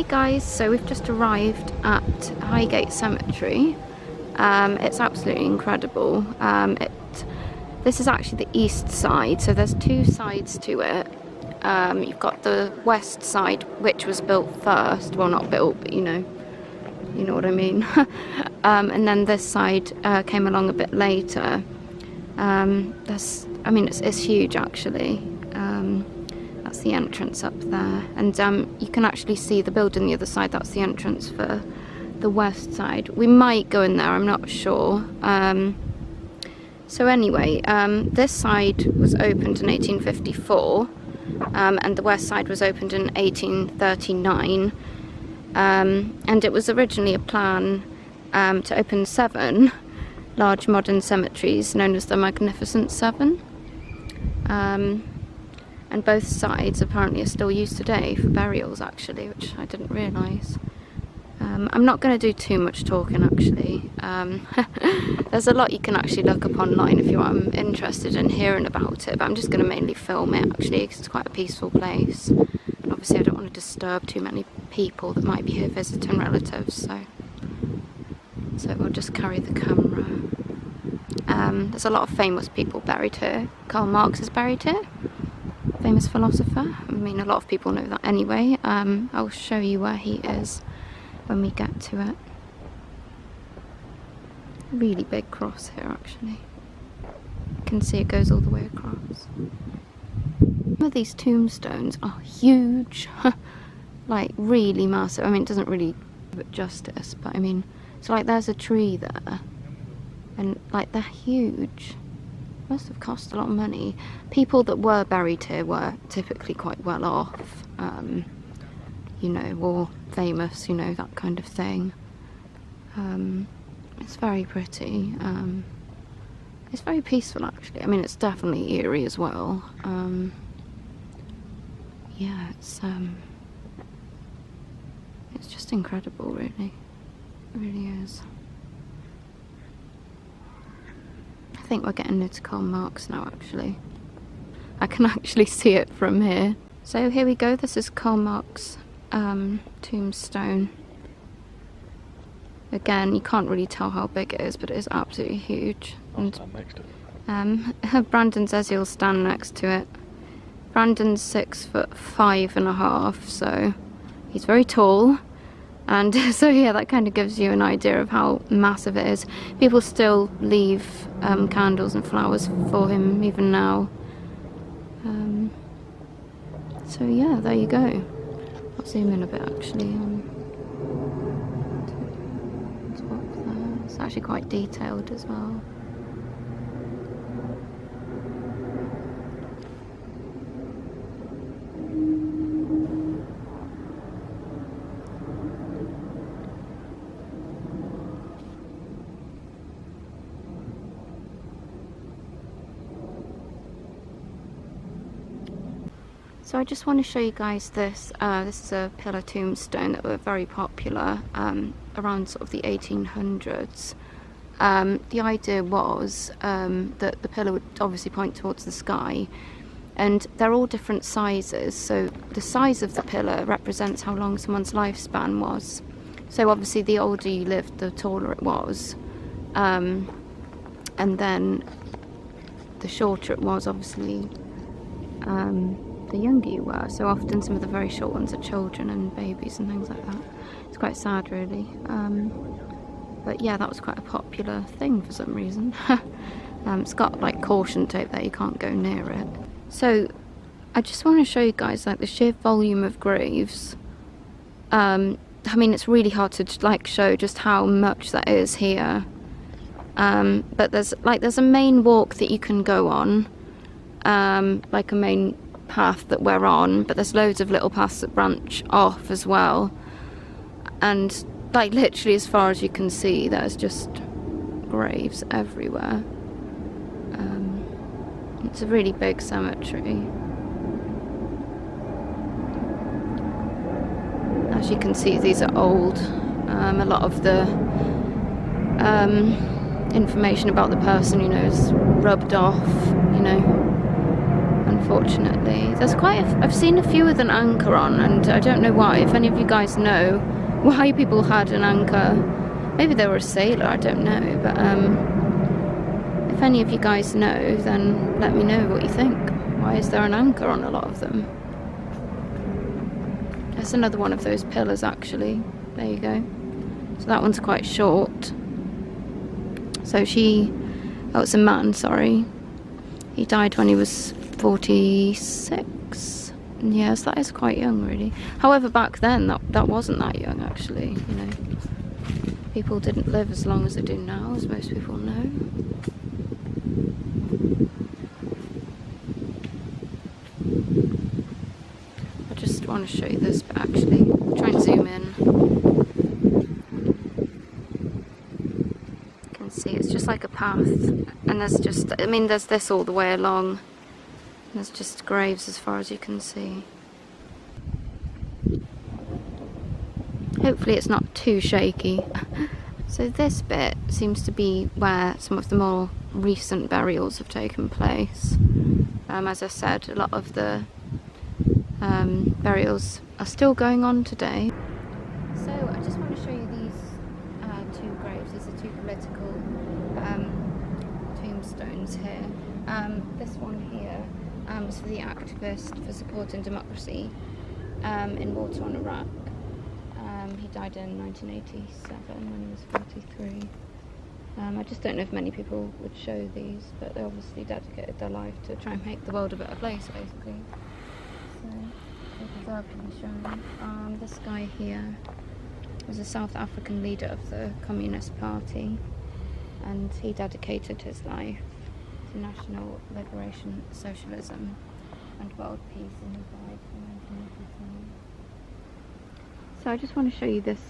guys, so we've just arrived at Highgate Cemetery. It's absolutely incredible. This is actually the east side, so there's two sides to it. You've got the west side, which was built first. Well, not built, but you know what I mean. And then this side came along a bit later. It's huge actually. That's the entrance up there, and you can actually see the building the other side. That's the entrance for the west side. We might go in there, I'm not sure. So anyway, this side was opened in 1854, and the west side was opened in 1839, and it was originally a plan to open 7 large modern cemeteries known as the Magnificent Seven. And both sides apparently are still used today for burials actually, which I didn't realise. I'm not going to do too much talking actually. There's a lot you can actually look up online if you're interested in hearing about it, but I'm just going to mainly film it actually because it's quite a peaceful place. And obviously I don't want to disturb too many people that might be here visiting relatives, so we'll just carry the camera. There's a lot of famous people buried here. Karl Marx is buried here. Famous philosopher. I mean, a lot of people know that anyway. I'll show you where he is when we get to it. Really big cross here actually. You can see it goes all the way across. Some of these tombstones are huge. Like really massive. I mean, it doesn't really do it justice, but I mean, so like there's a tree there, and like they're huge. Must have cost a lot of money. People that were buried here were typically quite well off, you know, or famous, you know, that kind of thing. It's very pretty. It's very peaceful actually. I mean, it's definitely eerie as well. Yeah, it's just incredible really. It really is. I think we're getting near to Karl Marx now actually. I can actually see it from here. So here we go, this is Karl Marx tombstone. Again, you can't really tell how big it is, but it is absolutely huge. I'll stand next to it. Brandon says he'll stand next to it. Brandon's 6'5.5", so he's very tall. And so yeah, that kind of gives you an idea of how massive it is. People still leave candles and flowers for him even now. So yeah, there you go. I'll zoom in a bit actually. Top there. It's actually quite detailed as well. So I just want to show you guys this. This is a pillar tombstone that were very popular around sort of the 1800s. The idea was that the pillar would obviously point towards the sky, and they're all different sizes. So the size of the pillar represents how long someone's lifespan was. So obviously the older you lived, the taller it was. And then the shorter it was, obviously, the younger you were. So often some of the very short ones are children and babies and things like that. It's quite sad really. But yeah, that was quite a popular thing for some reason. It's got like caution tape there, you can't go near it. So I just want to show you guys like the sheer volume of graves. I mean, it's really hard to like show just how much that is here. But there's a main walk that you can go on, like a main path that we're on, but there's loads of little paths that branch off as well, and like literally as far as you can see there's just graves everywhere. It's a really big cemetery. As you can see, these are old. A lot of the information about the person, you know, is rubbed off, you know, unfortunately. There's quite I've seen a few with an anchor on, and I don't know why. If any of you guys know why people had an anchor, maybe they were a sailor, I don't know, but if any of you guys know, then let me know what you think. Why is there an anchor on a lot of them? That's another one of those pillars, actually. There you go. So that one's quite short. So oh, it's a man, sorry. He died when he was 46. Yes, that is quite young, really. However, back then, that wasn't that young, actually, you know. People didn't live as long as they do now, as most people know. I just want to show you this, but actually, try and zoom in. You can see it's just like a path, and there's just, I mean, there's this all the way along. There's just graves as far as you can see. Hopefully it's not too shaky. So this bit seems to be where some of the more recent burials have taken place. As I said, a lot of the burials are still going on today. So I just want to show you these two graves. These are two political tombstones here. This one here was for the activist for supporting democracy in war-torn Iraq. He died in 1987 when he was 43. I just don't know if many people would show these, but they obviously dedicated their life to try and make the world a better place, basically. So they deserve to be shown. This guy here was a South African leader of the Communist Party, and he dedicated his life to national liberation, socialism, and world peace, and he died in 1983. So I just want to show you this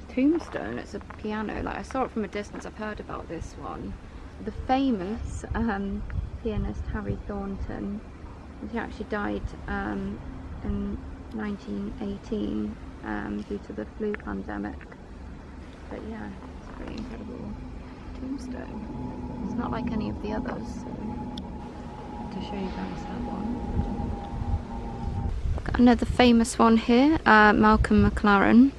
tombstone. It's a piano. Like, I saw it from a distance. I've heard about this one. The famous pianist Harry Thornton. He actually died in 1918 due to the flu pandemic. But yeah, it's a pretty incredible tombstone. It's not like any of the others. So to show you guys that one. Got another famous one here, Malcolm McLaren.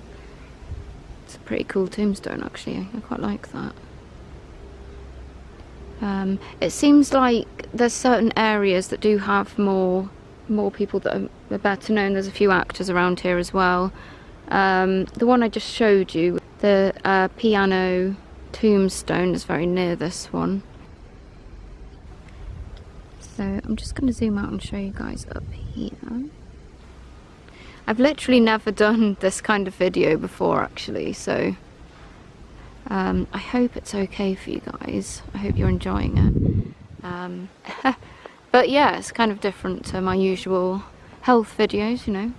It's a pretty cool tombstone, actually. I quite like that. It seems like there's certain areas that do have more people that are better known. There's a few actors around here as well. The one I just showed you, the piano tombstone, is very near this one. So I'm just going to zoom out and show you guys up here. I've literally never done this kind of video before, actually, so I hope it's okay for you guys. I hope you're enjoying it. But yeah, it's kind of different to my usual health videos, you know.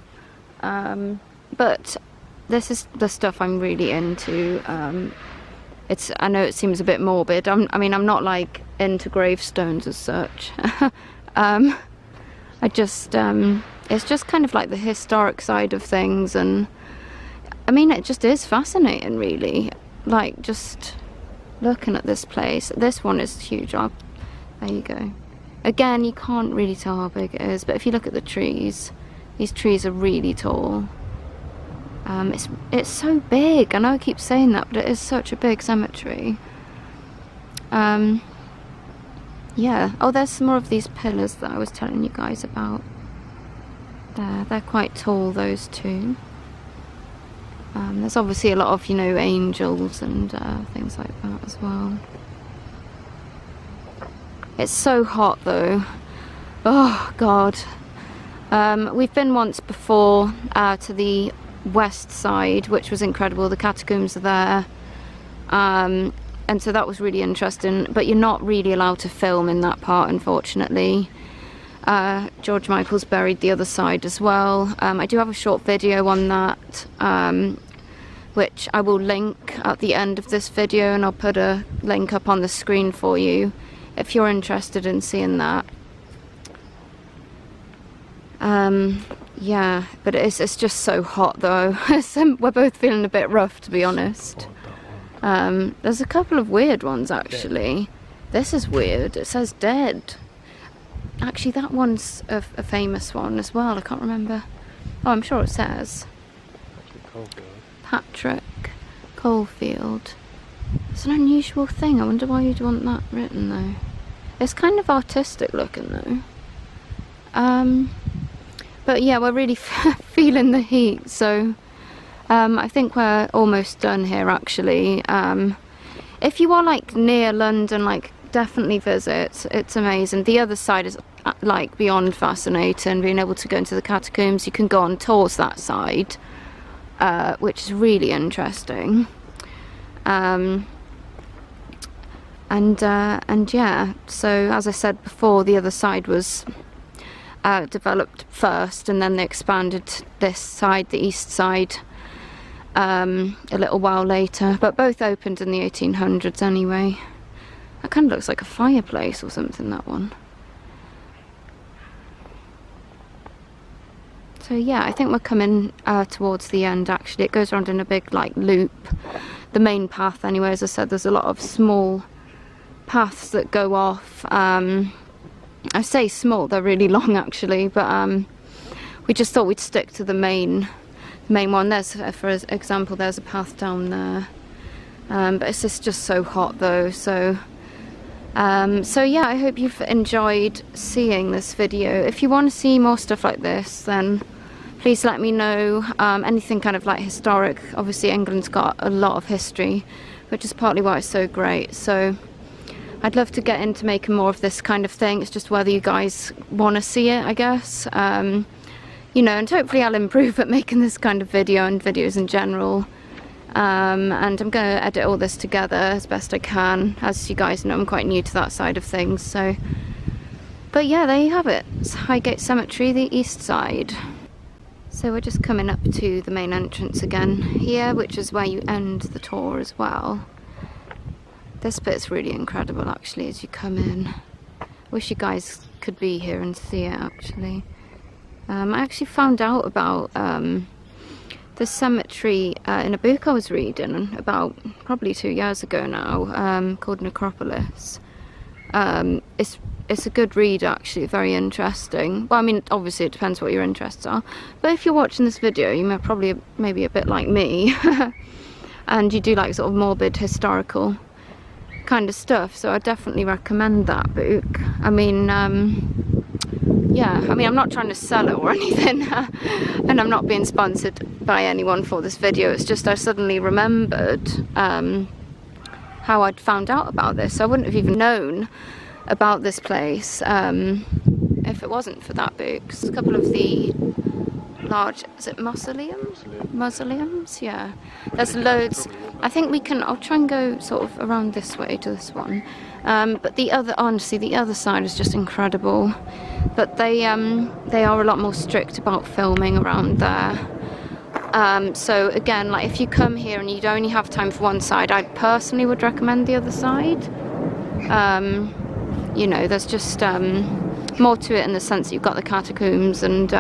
But this is the stuff I'm really into. I know it seems a bit morbid. I mean, I'm not like into gravestones as such. It's just kind of like the historic side of things, and I mean, it just is fascinating, really. Like, just looking at this place. This one is huge. There you go. Again, you can't really tell how big it is, but if you look at the trees, these trees are really tall. It's so big. I know I keep saying that, but it is such a big cemetery. Yeah. Oh, there's some more of these pillars that I was telling you guys about. They're quite tall, those two. There's obviously a lot of, you know, angels and things like that as well. It's so hot though. Oh God. We've been once before to the west side, which was incredible. The catacombs are there. And so that was really interesting, but you're not really allowed to film in that part, unfortunately. George Michael's buried the other side as well. I do have a short video on that, which I will link at the end of this video, and I'll put a link up on the screen for you if you're interested in seeing that. Yeah, but it's just so hot though. We're both feeling a bit rough, to be honest. There's a couple of weird ones, actually. This is weird. It says dead. actually that one's a famous one as well. I can't remember. Oh, I'm sure it says Patrick Caulfield. It's an unusual thing. I wonder why you'd want that written though. It's kind of artistic looking though. But yeah, we're really feeling the heat, so I think we're almost done here actually. If you are like near London, like definitely visit. It's amazing. The other side is like beyond fascinating. Being able to go into the catacombs, you can go on tours that side, which is really interesting. And yeah, so as I said before, the other side was developed first, and then they expanded this side, the east side, a little while later, but both opened in the 1800s anyway. That kind of looks like a fireplace or something, that one. So yeah, I think we're coming towards the end actually. It goes around in a big like loop. The main path anyway, as I said, there's a lot of small paths that go off. I say small, they're really long actually, but we just thought we'd stick to the main one. There's, for example, there's a path down there, but it's just so hot though. So yeah, I hope you've enjoyed seeing this video. If you want to see more stuff like this, then please let me know. Anything kind of like historic. Obviously England's got a lot of history, which is partly why it's so great. So I'd love to get into making more of this kind of thing. It's just whether you guys want to see it, I guess. You know, and hopefully I'll improve at making this kind of video and videos in general. And I'm going to edit all this together as best I can. As you guys know, I'm quite new to that side of things. So, but yeah, there you have it. It's Highgate Cemetery, the east side. So we're just coming up to the main entrance again here, which is where you end the tour as well. This bit's really incredible actually as you come in. Wish you guys could be here and see it actually. I actually found out about the cemetery in a book I was reading about probably 2 years ago now, called Necropolis. It's a good read actually, very interesting. Well, I mean, obviously it depends what your interests are, but if you're watching this video, you may probably maybe a bit like me, and you do like sort of morbid historical kind of stuff, so I definitely recommend that book. I mean, yeah, I mean, I'm not trying to sell it or anything, and I'm not being sponsored by anyone for this video. It's just I suddenly remembered how I'd found out about this. I wouldn't have even known about this place if it wasn't for that book. It's a couple of the large, is it mausoleums? Mausoleums, yeah. There's loads. I think we can, I'll try and go sort of around this way to this one. But the other, honestly, the other side is just incredible. But they are a lot more strict about filming around there. So again, like if you come here and you'd only have time for one side, I personally would recommend the other side. You know, there's just more to it in the sense that you've got the catacombs and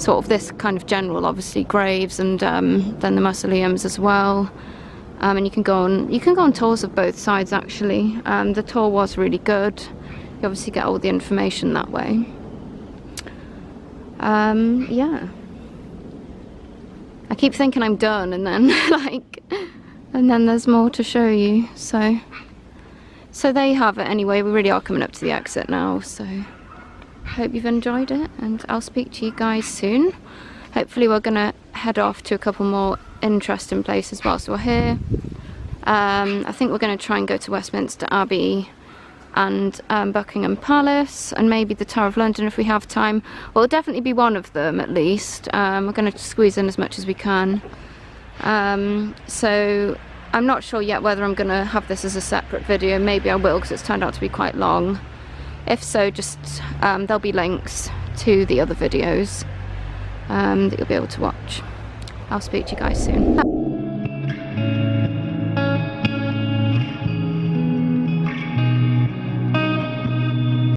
sort of this kind of general, obviously, graves, and then the mausoleums as well. And you can go on tours of both sides actually. The tour was really good. You obviously get all the information that way. Yeah. I keep thinking I'm done, and then and then there's more to show you. So there you have it. Anyway, we really are coming up to the exit now. So hope you've enjoyed it, and I'll speak to you guys soon. Hopefully we're gonna head off to a couple more interesting places whilst we're here. I think we're going to try and go to Westminster Abbey and Buckingham Palace, and maybe the Tower of London if we have time. Well, it'll definitely be one of them at least. We're going to squeeze in as much as we can. So I'm not sure yet whether I'm going to have this as a separate video. Maybe I will, because it's turned out to be quite long. If so, just there'll be links to the other videos that you'll be able to watch. I'll speak to you guys soon.